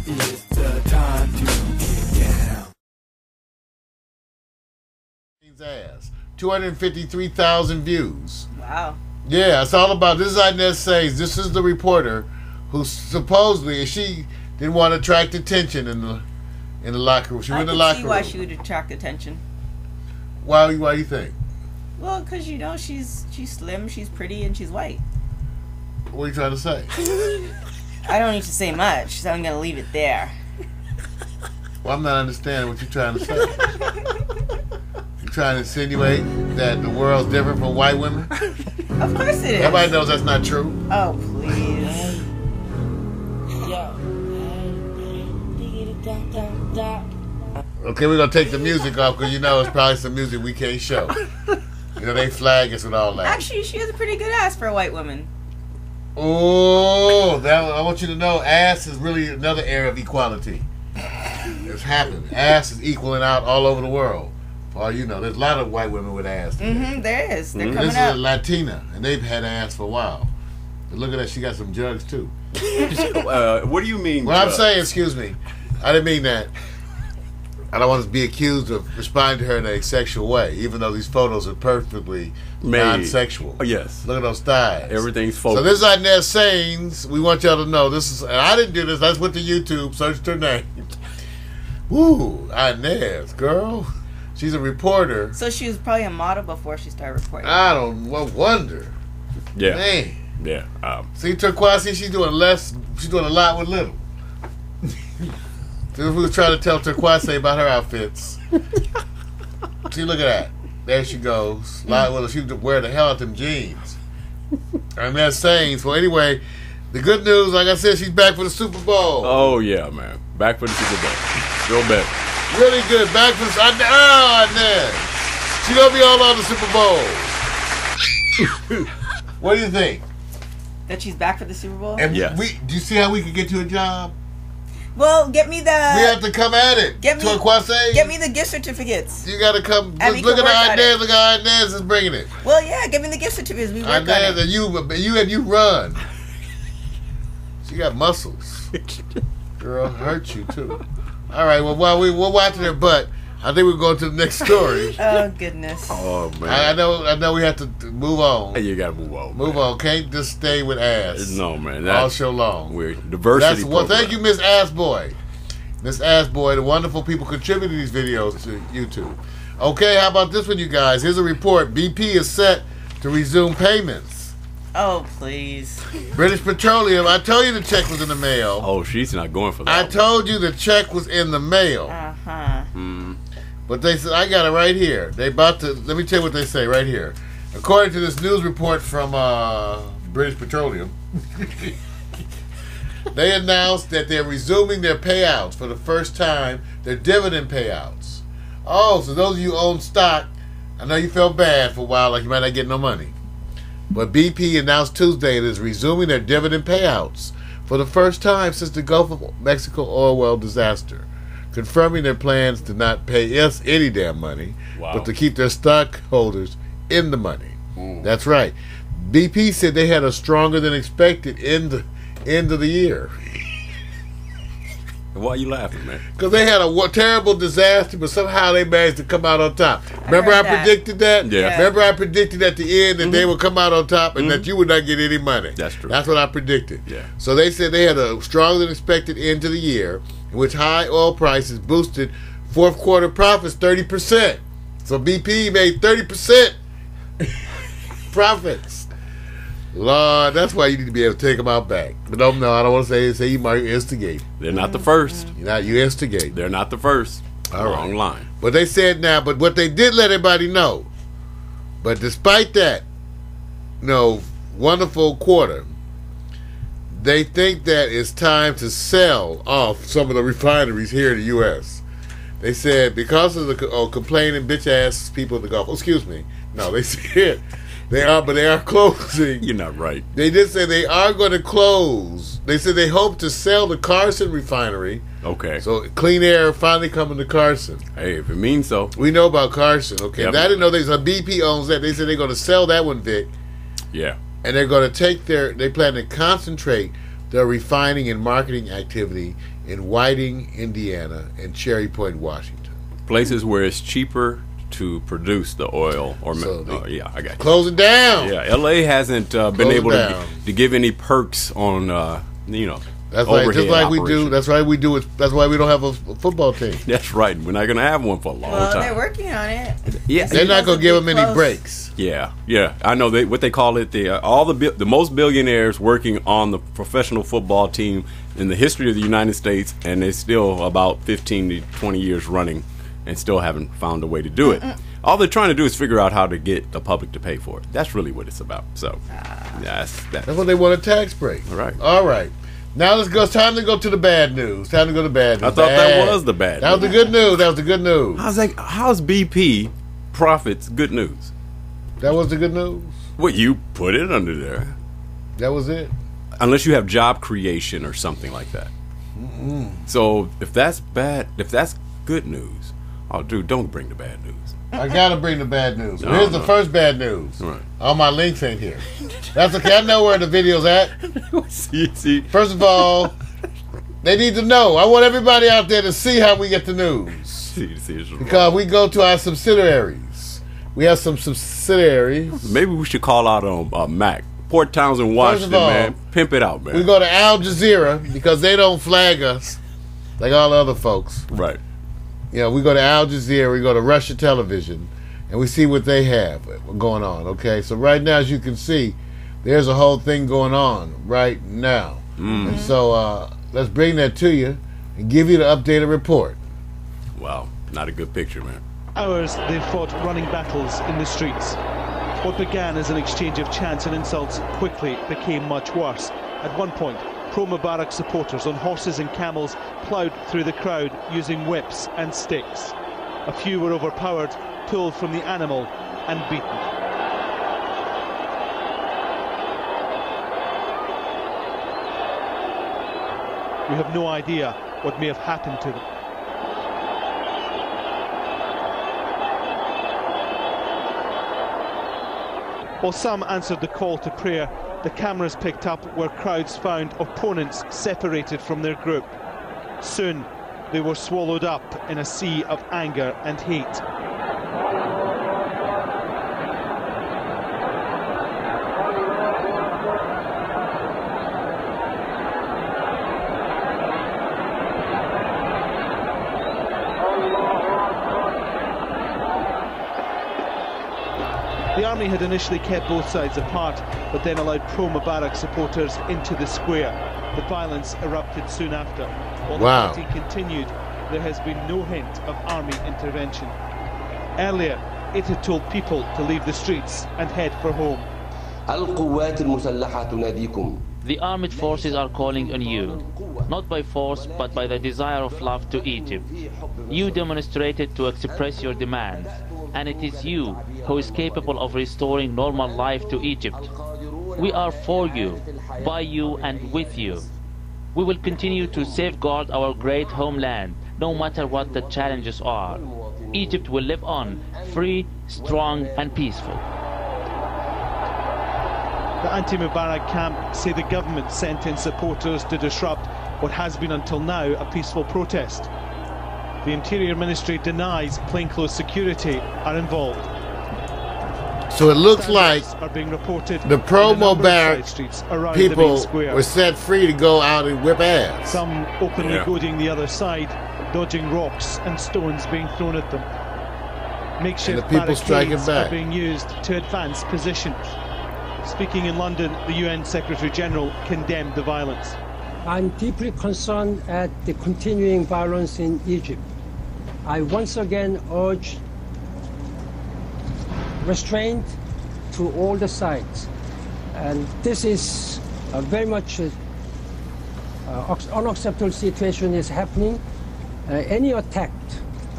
It's the time to get down. Ass. 253,000 views. Wow. Yeah, it's all about. This is Inez Says. This is the reporter who supposedly she didn't want to attract attention in the locker room. She went in the locker room. I can see why she would attract attention. Why do you think? Well, because you know she's slim, she's pretty, and she's white. What are you trying to say? I don't need to say much, so I'm gonna leave it there. Well, I'm not understanding what you're trying to say. You're trying to insinuate that the world's different from white women? Of course it is. Everybody knows that's not true. Oh, please. Okay, we're going to take the music off because you know it's probably some music we can't show. You know, they flag us with all that. Actually, she has a pretty good ass for a white woman. Oh, I want you to know ass is really another area of equality. It's happened. Ass is equaling out all over the world. For all you know, there's a lot of white women with ass today. Mm-hmm, there is. They're coming This up. is a Latina, and they've had ass for a while. But look at that, she got some jugs too. What do you mean? What I'm saying, excuse me, I didn't mean that. I don't want to be accused of responding to her in a sexual way, even though these photos are perfectly non-sexual. Oh, yes. Look at those thighs. Everything's focused. So this is Inez Sains. We want y'all to know this is, and I didn't do this. I just went to YouTube, searched her name. Woo, Inez, girl. She's a reporter. So she was probably a model before she started reporting. I don't wonder. Yeah. Man. Yeah. See, Turquoise, she's doing less. She's doing a lot with little. We was trying to tell Turquoise about her outfits. See, look at that. There she goes. She wear the hell out them jeans. And that's saying. So anyway, the good news, like I said, she's back for the Super Bowl. Oh yeah, man. Back for the Super Bowl. Real better. Really good. Back for the Inez. She gonna be all on the Super Bowl. What do you think? That she's back for the Super Bowl? And Yes. do you see how we could get you a job? Well, get me the... We have to come at it. Get me the gift certificates. You got to come. And Look at Inez. Look how Inez is bringing it. Well, yeah, give me the gift certificates. We work on it. And you run. She got muscles. Girl, hurt you too. All right. Well, while we're watching her butt, I think we're going to the next story. Oh goodness. Oh man. I know. We have to move on. You gotta move on. Move on. Can't just stay with ass. No, man. All show long. We're diversity. Thank you, Miss Ass Boy. Miss Ass Boy, the wonderful people contributing these videos to YouTube. Okay, how about this one, you guys? Here's a report. BP is set to resume payments. Oh, please. British Petroleum, I told you the check was in the mail. Oh, she's not going for that. I told you the check was in the mail. Uh-huh. But they said, I got it right here. Let me tell you what they say right here. According to this news report from British Petroleum, they announced that they're resuming their payouts for the first time, their dividend payouts. Oh, so those of you who own stock, I know you felt bad for a while, like you might not get no money. But BP announced Tuesday it is resuming their dividend payouts for the first time since the Gulf of Mexico oil well disaster, confirming their plans to not pay us any damn money, but to keep their stockholders in the money. That's right. BP said they had a stronger than expected end of the year. Why are you laughing, man? Because they had a terrible disaster, but somehow they managed to come out on top. Remember I predicted that? Yeah. Remember I predicted at the end that they would come out on top and that you would not get any money. That's true. That's what I predicted. Yeah. So they said they had a stronger than expected end to the year, in which high oil prices boosted fourth quarter profits 30%. So BP made 30% profits. Lord, that's why you need to be able to take them out back. But no, I don't want to say you might instigate. They're not the first. You instigate. They're not the first. Wrong line. But they said now, but what they did let everybody know, but despite that, wonderful quarter, they think that it's time to sell off some of the refineries here in the U.S. They said because of the complaining bitch ass people in the Gulf. Excuse me. No, they said they are closing. You're not right. They did say they are going to close. They said they hope to sell the Carson refinery. Okay. So clean air finally coming to Carson. Hey, if it means so. We know about Carson. Okay. Yep. I didn't know BP owns that. They said they're going to sell that one, Vic. Yeah. And they're going to they plan to concentrate the refining and marketing activity in Whiting, Indiana, and Cherry Point, Washington. Places where it's cheaper to produce the oil. Or So yeah, I got you. Close it down. Yeah, LA hasn't been Close it able down. to give any perks on That's right. Just overhead like we do. operation. That's right. We do it. That's why we don't have a football team. That's right. We're not gonna have one for a long Well, time. they're working on it. Yeah, They're not gonna give them any Close. breaks. yeah. I know what they call it. All the most billionaires working on the professional football team in the history of the United States, and they're still about 15 to 20 years running, and still haven't found a way to do it. All they're trying to do is figure out how to get the public to pay for it. That's really what it's about. So that's That's what they want, a tax break. All right. All right. Now let's go. It's time to go to the bad news. Time to go to bad news. I thought that was the bad That was the good news. That was the good news. How's BP profits good news? That was the good news. Well, you put it under there. That was it. Unless you have job creation or something like that. So if that's good news, don't bring the bad news. I gotta bring the bad news. No, Here's the no. first bad news. Right. All my links ain't here. That's okay. I know where the video's at. see, First of all, they need to know. I want everybody out there to see how we get the news. see, Because we go to our subsidiaries. We have some subsidiaries. maybe we should call out on Mac. Port Townsend, Washington, all, man. Pimp it out, man. We go to Al Jazeera because they don't flag us like all the other folks. Right. You know, we go to Al Jazeera, we go to Russia Television, and we see what they have going on, okay? So right now, as you can see, there's a whole thing going on right now. And so let's bring that to you and give you the updated report. Wow. Not a good picture, man. Hours they fought running battles in the streets. What began as an exchange of chants and insults quickly became much worse. At one point, pro-Mubarak supporters on horses and camels ploughed through the crowd using whips and sticks. A few were overpowered, pulled from the animal and beaten. We have no idea what may have happened to them. While some answered the call to prayer, the cameras picked up where crowds found opponents separated from their group. Soon, they were swallowed up in a sea of anger and hate. The army had initially kept both sides apart, but then allowed pro-Mubarak supporters into the square. The violence erupted soon after. While Wow. the fighting continued, there has been no hint of army intervention. Earlier, it had told people to leave the streets and head for home. القوات المسلحة تناديكم. The armed forces are calling on you, not by force, but by the desire of love to Egypt. You demonstrated to express your demands, and it is you who is capable of restoring normal life to Egypt. We are for you, by you, and with you. We will continue to safeguard our great homeland, no matter what the challenges are. Egypt will live on, free, strong, and peaceful. The anti-Mubarak camp say the government sent in supporters to disrupt what has been until now a peaceful protest. The Interior Ministry denies plainclothes security are involved. So it looks like Are being reported the on a number of pro-Mubarak side streets around the main people square. were set free to go out and whip ass. Some openly Yeah. goading the other side, dodging rocks and stones being thrown at them. Makeshift And the people striking barricades back. are being used to advance positions. Speaking in London, the UN Secretary General condemned the violence. I'm deeply concerned at the continuing violence in Egypt. I once again urge restraint to all the sides. And this is very much unacceptable situation is happening. Any attack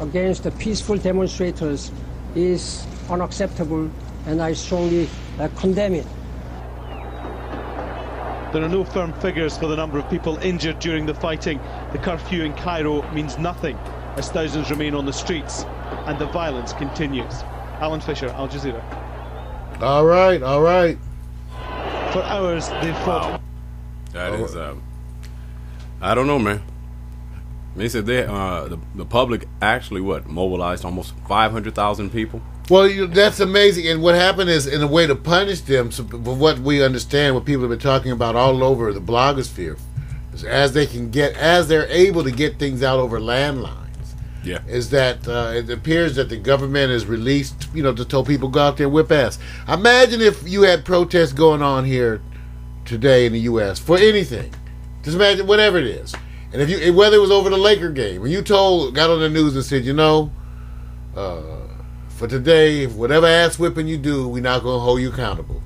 against the peaceful demonstrators is unacceptable, and I strongly condemn it. There are no firm figures for the number of people injured during the fighting. The curfew in Cairo means nothing as thousands remain on the streets and the violence continues. Alan Fisher, Al Jazeera. All right, all right. For hours they fought. That is, I don't know, man. They said the public actually mobilized almost 500,000 people. Well, that's amazing. And what happened is, in a way to punish them, so for what we understand, what people have been talking about all over the blogosphere, is as they're able to get things out over landlines. Yeah. Is that it appears that the government has released, to tell people go out there and whip ass. Imagine if you had protests going on here today in the U.S. for anything. Just imagine whatever it is. And whether it was over the Laker game, and you got on the news and said, for today, whatever ass whipping you do, we're not going to hold you accountable.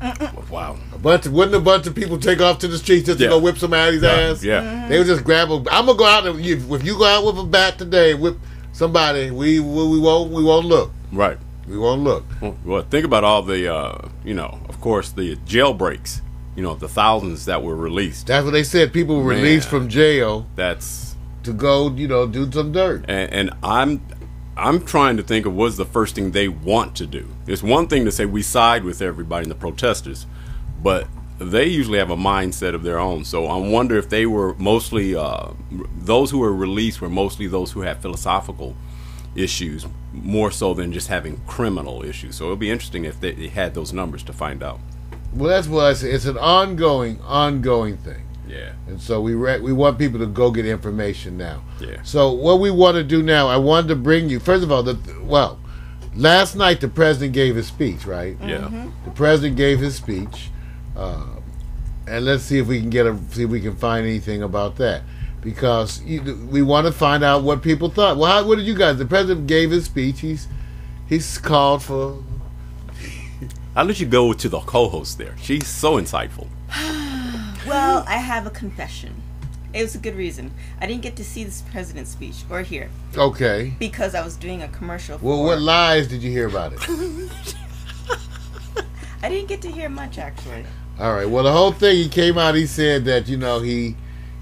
Wow. Wouldn't a bunch of people take off to the streets just to go whip somebody's ass? Yeah. They would just grab I'm going to go out, and if you go out with a bat today and whip somebody, we won't look. Right. We won't look. Well, think about all the, of course, the jailbreaks. The thousands that were released. That's what they said. People were released from jail. That's to go, do some dirt. And I'm trying to think of what's the first thing they want to do. It's one thing to say we side with everybody and the protesters, but they usually have a mindset of their own. So I wonder if they were mostly those who were released were mostly those who had philosophical issues more so than just having criminal issues. So it'll be interesting if they had those numbers to find out. Well, that's what I say. It's an ongoing thing. Yeah. And so we want people to go get information now. Yeah. So what we want to do now, I wanted to bring you, first of all, last night the president gave his speech, right? Yeah. Mm-hmm. The president gave his speech, and let's see if we can find anything about that, because we want to find out what people thought. Well, what did you guys? The president gave his speech. He's called for. I'll let you go to the co-host there. She's so insightful. Well, I have a confession. It was a good reason. I didn't get to see this president's speech or hear. Okay. Because I was doing a commercial. Well, what lies did you hear about it? I didn't get to hear much, actually. All right. Well, the whole thing, he came out, he said that,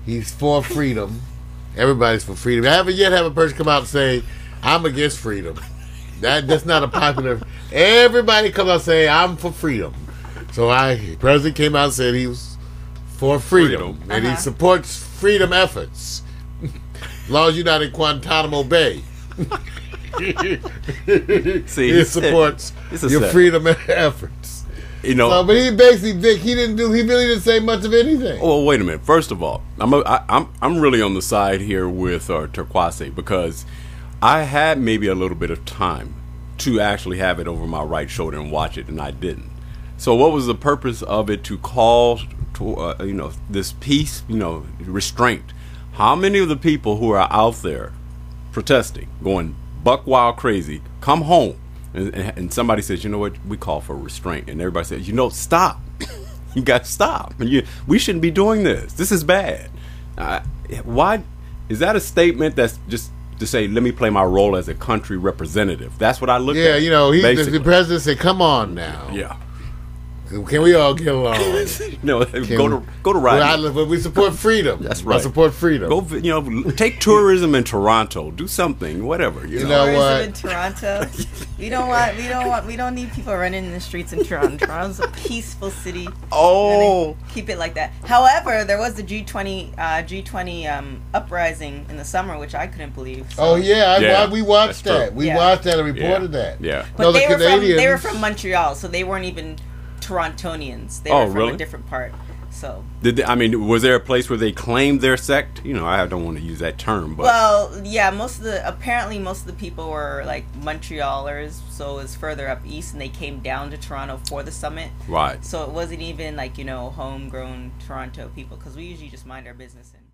he's for freedom. Everybody's for freedom. I haven't yet had a person come out and say, I'm against freedom. That's not a popular. Everybody comes out and say, I'm for freedom. So the president came out and said he was for freedom. And he supports freedom efforts. As long as you're not in Guantanamo Bay. See, he supports your freedom efforts. So, but he basically, he really didn't say much of anything. Well, wait a minute. First of all, I'm really on the side here with Turquoise, because I had maybe a little bit of time to actually have it over my right shoulder and watch it, and I didn't. So what was the purpose of it to call to, this peace, restraint? How many of the people who are out there protesting, going buck wild crazy, come home, and somebody says, you know what, we call for restraint, and everybody says, stop. You got to stop. We shouldn't be doing this. This is bad. Why is that a statement that's just to say, let me play my role as a country representative? That's what I look at. Yeah, the president said, come on now. Yeah. Can we all get along? Go to ride. But we support freedom. That's right. I support freedom. Go, take tourism in Toronto. Do something, whatever. You know what? In Toronto, we don't need people running in the streets in Toronto. Toronto's a peaceful city. Oh, keep it like that. However, there was the G20 uprising in the summer, which I couldn't believe. So. Oh yeah, we watched that. We watched that and reported that. Yeah, but they were from Montreal, so they weren't even Torontonians. They were from a different part. So was there a place where they claimed their sect? I don't want to use that term, but most of the people were like Montrealers, so it's further up east, and they came down to Toronto for the summit. Right. So it wasn't even like homegrown Toronto people, because we usually just mind our business and